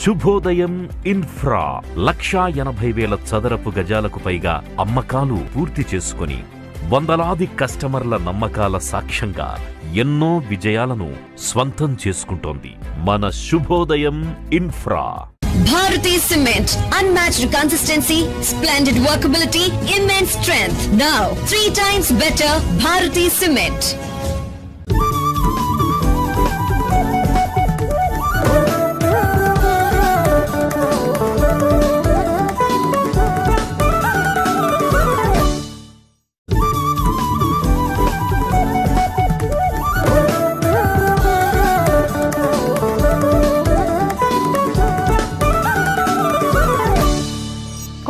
శుభోదయం ఇన్ఫ్రా 1,80,000 చదరపు గజాలకు పైగా అమ్మకాలు పూర్తి చేసుకుని వందలాది కస్టమర్ల నమ్మకాల సాక్ష్యంగా ఎన్నో విజయాలను స్వంతం చేసుకుంటోంది మన శుభోదయం infra. Bharati Cement, unmatched consistency, splendid workability, immense strength. Now, 3 times better Bharati Cement.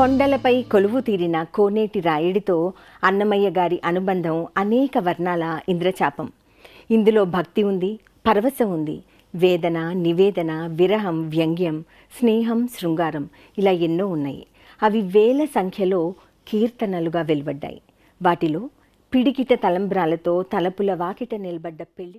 కొండలపై కొలువు తీరిన కోనేటి రాయుడితో అన్నమయ్య గారి అనుబంధం అనేక వర్ణాల ఇంద్రచాపం. ఇందులో భక్తి ఉంది, పరవశం ఉంది, వేదన, నివేదన, విరహం, వ్యంగ్యం, స్నేహం, శృంగారం ఇలా ఎన్నో ఉన్నాయి. అవి వేల సంఖ్యలో కీర్తనలుగా వెలువడ్డాయి. వాటిలో పిడికిట తలంబ్రాలతో తలపుల వాకిట నిలబడ్డ పెళ్లి